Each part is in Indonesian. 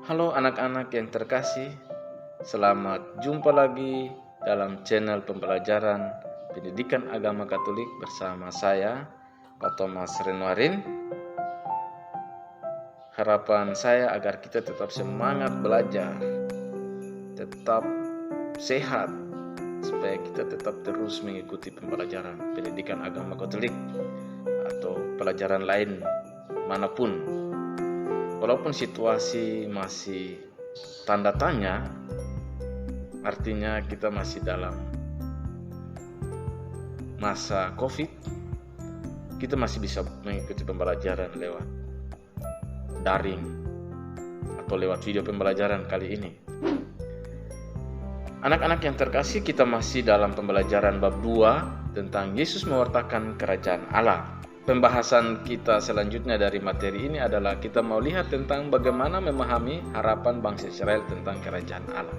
Halo anak-anak yang terkasih, selamat jumpa lagi dalam channel pembelajaran Pendidikan Agama Katolik bersama saya, Pak Thomas Renwarin. Harapan saya agar kita tetap semangat belajar, tetap sehat, supaya kita tetap terus mengikuti pembelajaran Pendidikan Agama Katolik atau pelajaran lain manapun. Walaupun situasi masih tanda tanya, artinya kita masih dalam masa COVID, kita masih bisa mengikuti pembelajaran lewat daring atau lewat video pembelajaran kali ini. Anak-anak yang terkasih, kita masih dalam pembelajaran bab 2 tentang Yesus mewartakan kerajaan Allah. Pembahasan kita selanjutnya dari materi ini adalah kita mau lihat tentang bagaimana memahami harapan bangsa Israel tentang kerajaan Allah.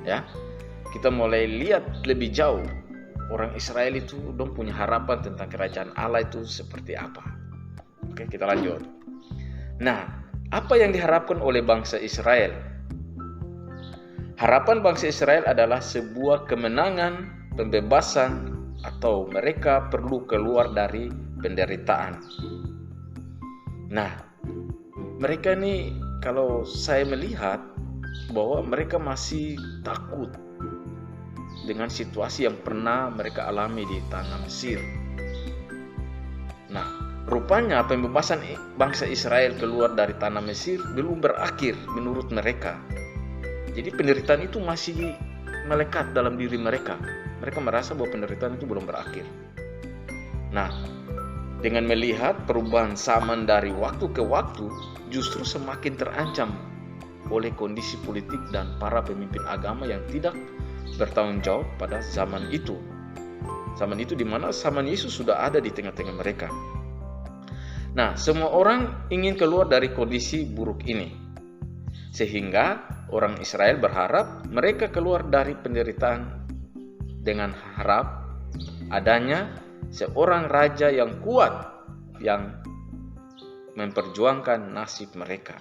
Ya, kita mulai lihat lebih jauh orang Israel itu dong punya harapan tentang kerajaan Allah itu seperti apa. Oke, kita lanjut. Nah, apa yang diharapkan oleh bangsa Israel? Harapan bangsa Israel adalah sebuah kemenangan, pembebasan, atau mereka perlu keluar dari penderitaan. Nah, mereka ini kalau saya melihat bahwa mereka masih takut dengan situasi yang pernah mereka alami di tanah Mesir. Nah, rupanya pembebasan bangsa Israel keluar dari tanah Mesir belum berakhir menurut mereka. Jadi penderitaan itu masih melekat dalam diri mereka. Mereka merasa bahwa penderitaan itu belum berakhir. Nah, dengan melihat perubahan zaman dari waktu ke waktu, justru semakin terancam oleh kondisi politik dan para pemimpin agama yang tidak bertanggung jawab pada zaman itu. Zaman itu di mana zaman Yesus sudah ada di tengah-tengah mereka. Nah, semua orang ingin keluar dari kondisi buruk ini. Sehingga orang Israel berharap mereka keluar dari penderitaan dengan harap adanya seorang raja yang kuat yang memperjuangkan nasib mereka.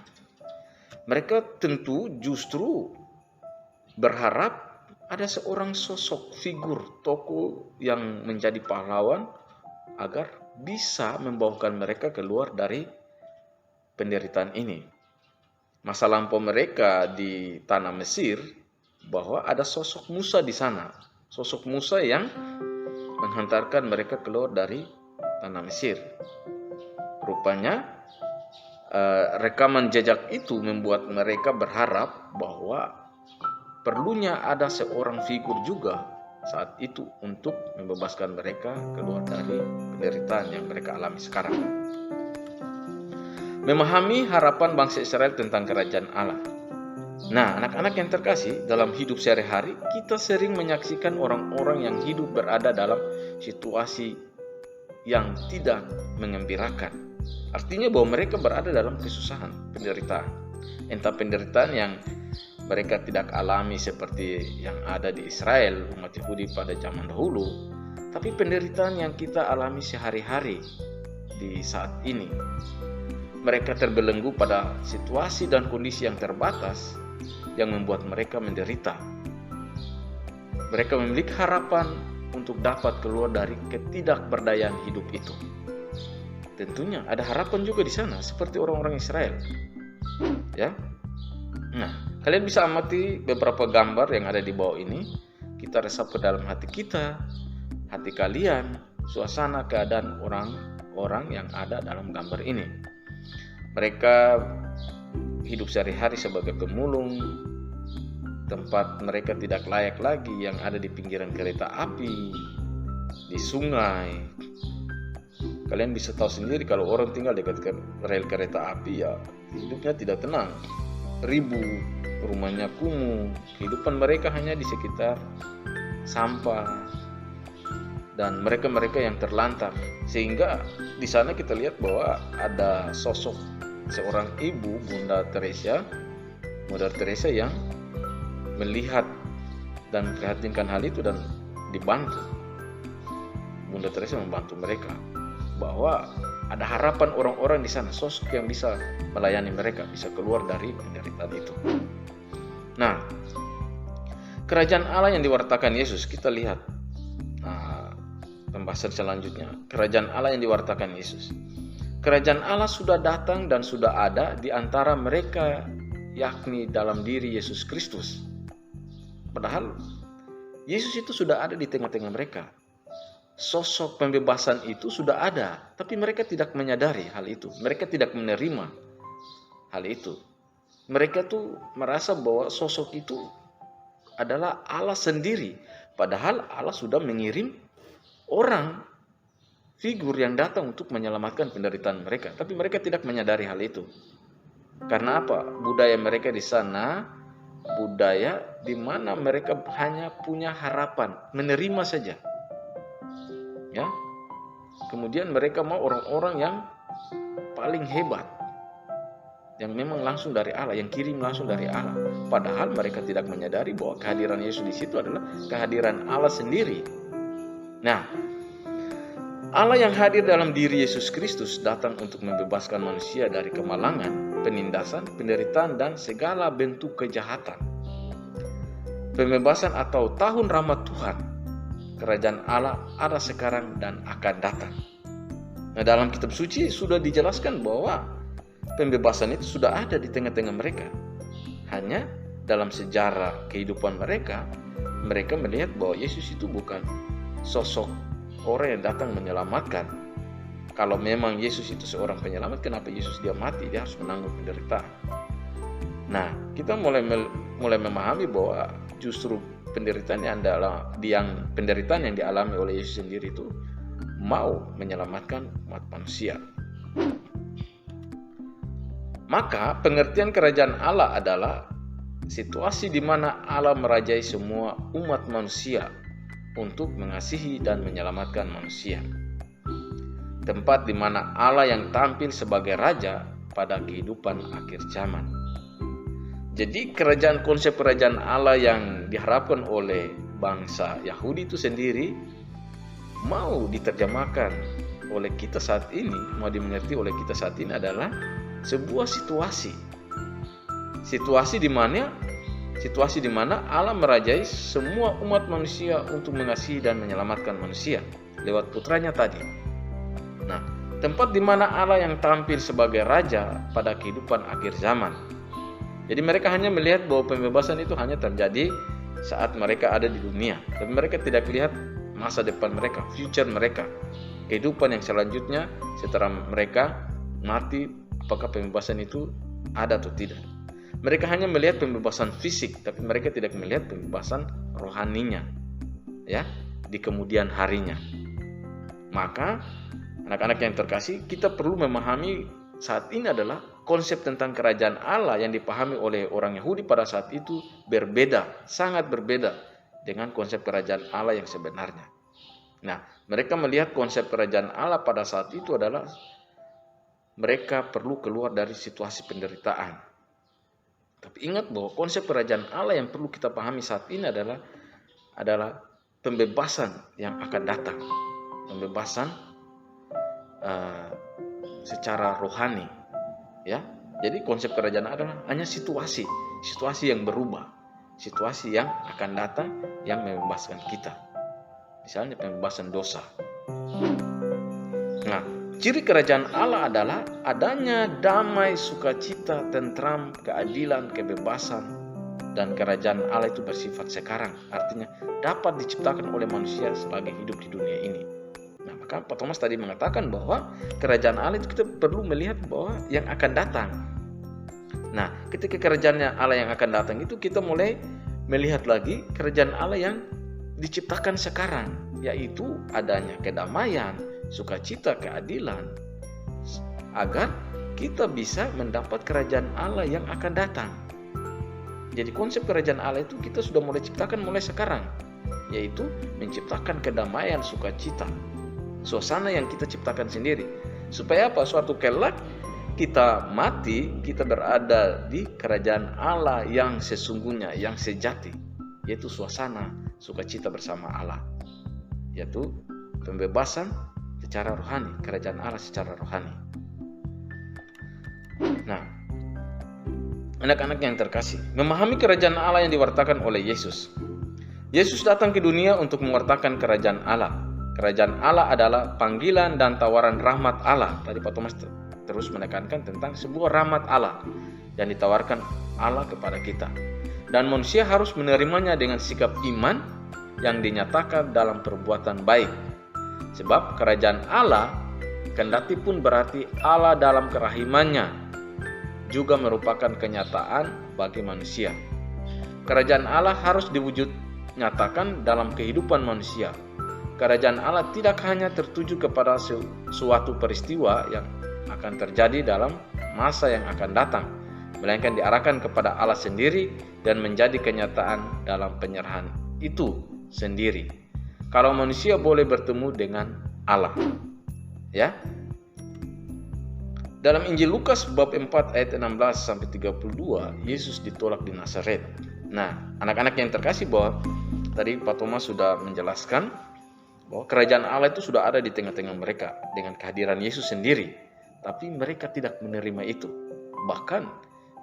Mereka tentu justru berharap ada seorang sosok figur tokoh yang menjadi pahlawan agar bisa membawakan mereka keluar dari penderitaan ini. Masa lampau mereka di tanah Mesir bahwa ada sosok Musa di sana. Sosok Musa yang menghantarkan mereka keluar dari tanah Mesir. Rupanya rekaman jejak itu membuat mereka berharap bahwa perlunya ada seorang figur juga saat itu untuk membebaskan mereka keluar dari penderitaan yang mereka alami sekarang. Memahami harapan bangsa Israel tentang kerajaan Allah. Nah, anak-anak yang terkasih, dalam hidup sehari-hari kita sering menyaksikan orang-orang yang hidup berada dalam situasi yang tidak mengembirakan. Artinya bahwa mereka berada dalam kesusahan, penderitaan. Entah penderitaan yang mereka tidak alami seperti yang ada di Israel, umat Yahudi pada zaman dahulu, tapi penderitaan yang kita alami sehari-hari di saat ini. Mereka terbelenggu pada situasi dan kondisi yang terbatas yang membuat mereka menderita. Mereka memiliki harapan untuk dapat keluar dari ketidakberdayaan hidup itu. Tentunya ada harapan juga di sana seperti orang-orang Israel. Ya. Nah, kalian bisa amati beberapa gambar yang ada di bawah ini. Kita resap ke dalam hati kita, hati kalian, suasana keadaan orang-orang yang ada dalam gambar ini. Mereka hidup sehari-hari sebagai pemulung, tempat mereka tidak layak lagi yang ada di pinggiran kereta api, di sungai. Kalian bisa tahu sendiri kalau orang tinggal dekat rel kereta api, ya hidupnya tidak tenang. Ribu, rumahnya kumuh, kehidupan mereka hanya di sekitar sampah dan mereka-mereka yang terlantar. Sehingga di sana kita lihat bahwa ada sosok seorang ibu, Mother Teresa yang melihat dan memperhatikan hal itu dan dibantu. Bunda Teresa membantu mereka bahwa Ada harapan orang-orang di sana, sosok yang bisa melayani mereka, bisa keluar dari penderitaan itu. Nah, kerajaan Allah yang diwartakan Yesus, kita lihat pembahasan selanjutnya. Kerajaan Allah yang diwartakan Yesus. Kerajaan Allah sudah datang dan sudah ada di antara mereka, yakni dalam diri Yesus Kristus. Padahal Yesus itu sudah ada di tengah-tengah mereka. Sosok pembebasan itu sudah ada, tapi mereka tidak menyadari hal itu. Mereka tidak menerima hal itu. Mereka tuh merasa bahwa sosok itu adalah Allah sendiri. Padahal Allah sudah mengirim orang, figur yang datang untuk menyelamatkan penderitaan mereka. Tapi mereka tidak menyadari hal itu. Karena apa? Budaya mereka di sana, budaya di mana mereka hanya punya harapan, menerima saja. Ya. Kemudian mereka mau orang-orang yang paling hebat, yang memang langsung dari Allah, yang kirim langsung dari Allah. Padahal mereka tidak menyadari bahwa kehadiran Yesus di situ adalah kehadiran Allah sendiri. Nah, Allah yang hadir dalam diri Yesus Kristus datang untuk membebaskan manusia dari kemalangan, penindasan, penderitaan, dan segala bentuk kejahatan. Pembebasan atau tahun rahmat Tuhan, kerajaan Allah ada sekarang dan akan datang. Nah, dalam kitab suci sudah dijelaskan bahwa pembebasan itu sudah ada di tengah-tengah mereka. Hanya dalam sejarah kehidupan mereka, mereka melihat bahwa Yesus itu bukan sosok orang yang datang menyelamatkan. Kalau memang Yesus itu seorang penyelamat, kenapa Yesus dia mati? Dia harus menanggung penderitaan. Nah, kita mulai memahami bahwa justru penderitaan yang dialami oleh Yesus sendiri itu mau menyelamatkan umat manusia. Maka pengertian kerajaan Allah adalah situasi di mana Allah merajai semua umat manusia untuk mengasihi dan menyelamatkan manusia. Tempat di mana Allah yang tampil sebagai raja pada kehidupan akhir zaman. Jadi konsep kerajaan Allah yang diharapkan oleh bangsa Yahudi itu sendiri mau diterjemahkan oleh kita saat ini, mau dimengerti oleh kita saat ini adalah sebuah situasi di mana Allah merajai semua umat manusia untuk mengasihi dan menyelamatkan manusia lewat putranya tadi. Nah, tempat di mana Allah yang tampil sebagai raja pada kehidupan akhir zaman. Jadi mereka hanya melihat bahwa pembebasan itu hanya terjadi saat mereka ada di dunia, tapi mereka tidak lihat masa depan mereka, future mereka, kehidupan yang selanjutnya setelah mereka mati, apakah pembebasan itu ada atau tidak. Mereka hanya melihat pembebasan fisik, tapi mereka tidak melihat pembebasan rohaninya, ya, di kemudian harinya. Maka anak-anak yang terkasih, kita perlu memahami saat ini adalah konsep tentang kerajaan Allah yang dipahami oleh orang Yahudi pada saat itu berbeda, sangat berbeda dengan konsep kerajaan Allah yang sebenarnya. Nah, mereka melihat konsep kerajaan Allah pada saat itu adalah mereka perlu keluar dari situasi penderitaan. Tapi ingat bahwa konsep kerajaan Allah yang perlu kita pahami saat ini adalah pembebasan yang akan datang. Pembebasan secara rohani, ya. Jadi konsep kerajaan adalah hanya situasi yang berubah, situasi yang akan datang yang membebaskan kita. Misalnya pembebasan dosa. Nah, ciri kerajaan Allah adalah adanya damai, sukacita, tentram, keadilan, kebebasan, dan kerajaan Allah itu bersifat sekarang. Artinya dapat diciptakan oleh manusia selagi hidup di dunia ini. Nah, maka Pak Thomas tadi mengatakan bahwa kerajaan Allah itu kita perlu melihat bahwa yang akan datang. Nah, ketika kerajaan Allah yang akan datang itu kita mulai melihat lagi kerajaan Allah yang diciptakan sekarang, yaitu adanya kedamaian, sukacita, keadilan, agar kita bisa mendapat kerajaan Allah yang akan datang. Jadi konsep kerajaan Allah itu kita sudah mulai ciptakan mulai sekarang, yaitu menciptakan kedamaian, sukacita, suasana yang kita ciptakan sendiri. Supaya apa? Suatu kelak kita mati, kita berada di kerajaan Allah yang sesungguhnya, yang sejati, yaitu suasana sukacita bersama Allah, yaitu pembebasan secara rohani, kerajaan Allah secara rohani. Nah, anak-anak yang terkasih, memahami kerajaan Allah yang diwartakan oleh Yesus. Yesus datang ke dunia untuk mewartakan kerajaan Allah. Kerajaan Allah adalah panggilan dan tawaran rahmat Allah. Tadi Pak Thomas terus menekankan tentang sebuah rahmat Allah yang ditawarkan Allah kepada kita. Dan manusia harus menerimanya dengan sikap iman yang dinyatakan dalam perbuatan baik. Sebab kerajaan Allah, kendati pun berarti Allah dalam kerahimannya, juga merupakan kenyataan bagi manusia. Kerajaan Allah harus diwujud nyatakan dalam kehidupan manusia. Kerajaan Allah tidak hanya tertuju kepada suatu peristiwa yang akan terjadi dalam masa yang akan datang, melainkan diarahkan kepada Allah sendiri dan menjadi kenyataan dalam penyerahan itu sendiri. Kalau manusia boleh bertemu dengan Allah, ya. Dalam Injil Lukas bab 4 ayat 16 sampai 32, Yesus ditolak di Nazaret. Nah, anak-anak yang terkasih, bahwa tadi Pak Thomas sudah menjelaskan bahwa kerajaan Allah itu sudah ada di tengah-tengah mereka dengan kehadiran Yesus sendiri. Tapi mereka tidak menerima itu. Bahkan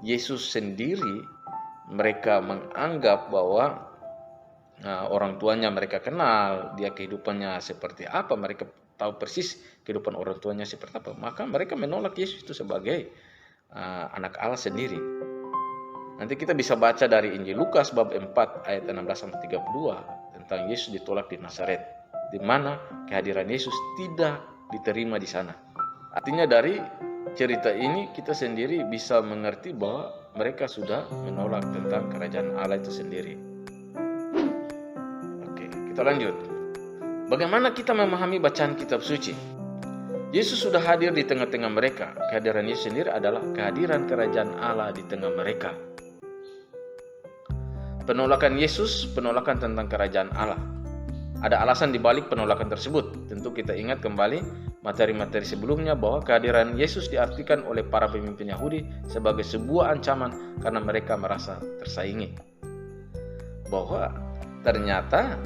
Yesus sendiri, mereka menganggap bahwa orang tuanya mereka kenal, dia kehidupannya seperti apa, mereka tahu persis kehidupan orang tuanya seperti apa. Maka mereka menolak Yesus itu sebagai anak Allah sendiri. Nanti kita bisa baca dari Injil Lukas bab 4 ayat 16-32 tentang Yesus ditolak di Nazaret, di mana kehadiran Yesus tidak diterima di sana. Artinya dari cerita ini kita sendiri bisa mengerti bahwa mereka sudah menolak tentang kerajaan Allah itu sendiri. Oke, kita lanjut. Bagaimana kita memahami bacaan kitab suci? Yesus sudah hadir di tengah-tengah mereka. Kehadiran Yesus sendiri adalah kehadiran kerajaan Allah di tengah mereka. Penolakan Yesus, penolakan tentang kerajaan Allah. Ada alasan di balik penolakan tersebut. Tentu kita ingat kembali materi-materi sebelumnya bahwa kehadiran Yesus diartikan oleh para pemimpin Yahudi sebagai sebuah ancaman karena mereka merasa tersaingi. Bahwa ternyata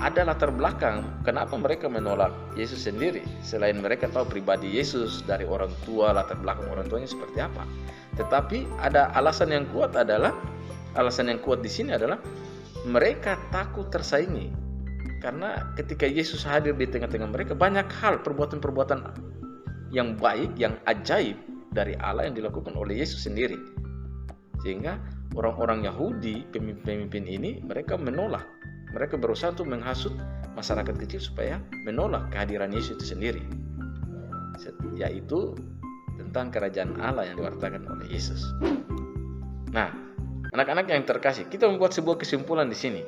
ada latar belakang kenapa mereka menolak Yesus sendiri. Selain mereka tahu pribadi Yesus dari orang tua, latar belakang orang tuanya seperti apa. Tetapi ada alasan yang kuat di sini adalah mereka takut tersaingi. Karena ketika Yesus hadir di tengah-tengah mereka, banyak hal, perbuatan-perbuatan yang baik, yang ajaib dari Allah yang dilakukan oleh Yesus sendiri. Sehingga orang-orang Yahudi, pemimpin ini, mereka menolak. Mereka berusaha untuk menghasut masyarakat kecil supaya menolak kehadiran Yesus itu sendiri. Yaitu tentang kerajaan Allah yang diwartakan oleh Yesus. Nah, anak-anak yang terkasih, kita membuat sebuah kesimpulan di sini.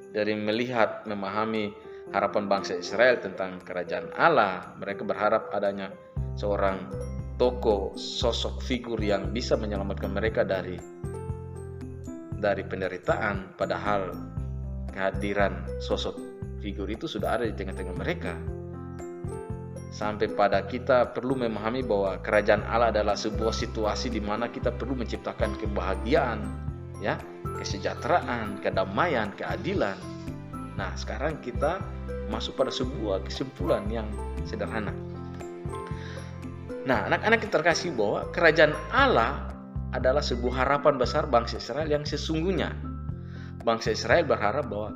Dari melihat, memahami harapan bangsa Israel tentang kerajaan Allah, mereka berharap adanya seorang tokoh, sosok figur yang bisa menyelamatkan mereka dari penderitaan, padahal kehadiran sosok figur itu sudah ada di tengah-tengah mereka. Sampai pada kita perlu memahami bahwa kerajaan Allah adalah sebuah situasi di mana kita perlu menciptakan kebahagiaan, ya, kesejahteraan, kedamaian, keadilan. Nah, sekarang kita masuk pada sebuah kesimpulan yang sederhana. Nah, anak-anak yang terkasih, bahwa kerajaan Allah adalah sebuah harapan besar bangsa Israel yang sesungguhnya. Bangsa Israel berharap bahwa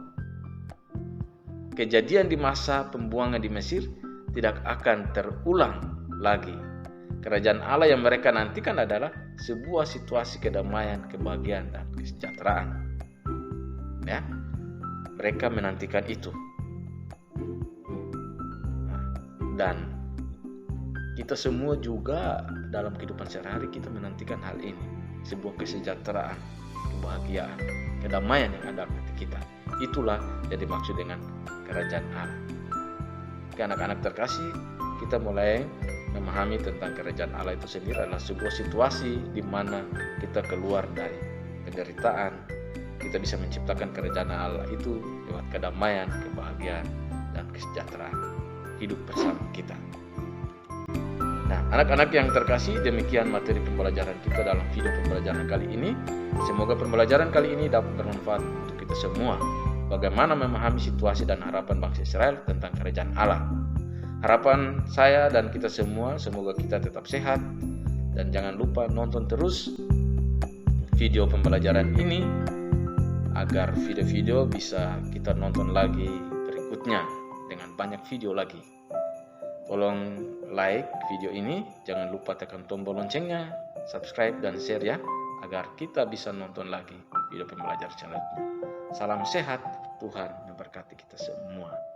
kejadian di masa pembuangan di Mesir tidak akan terulang lagi. Kerajaan Allah yang mereka nantikan adalah sebuah situasi kedamaian, kebahagiaan, dan kesejahteraan. Ya, mereka menantikan itu. Dan kita semua juga dalam kehidupan sehari-hari kita menantikan hal ini, sebuah kesejahteraan, kebahagiaan, kedamaian yang ada di kita. Itulah yang dimaksud dengan kerajaan Allah. Anak-anak terkasih, kita mulai memahami tentang kerajaan Allah itu sendiri adalah sebuah situasi di mana kita keluar dari penderitaan, kita bisa menciptakan kerajaan Allah itu lewat kedamaian, kebahagiaan, dan kesejahteraan hidup bersama kita. Nah, anak-anak yang terkasih, demikian materi pembelajaran kita dalam video pembelajaran kali ini. Semoga pembelajaran kali ini dapat bermanfaat untuk kita semua. Bagaimana memahami situasi dan harapan bangsa Israel tentang kerajaan Allah. Harapan saya dan kita semua, semoga kita tetap sehat. Dan jangan lupa nonton terus video pembelajaran ini agar video-video bisa kita nonton lagi berikutnya dengan banyak video lagi. Tolong like video ini, jangan lupa tekan tombol loncengnya, subscribe dan share ya, agar kita bisa nonton lagi video pembelajaran selanjutnya. Salam sehat, Tuhan memberkati kita semua.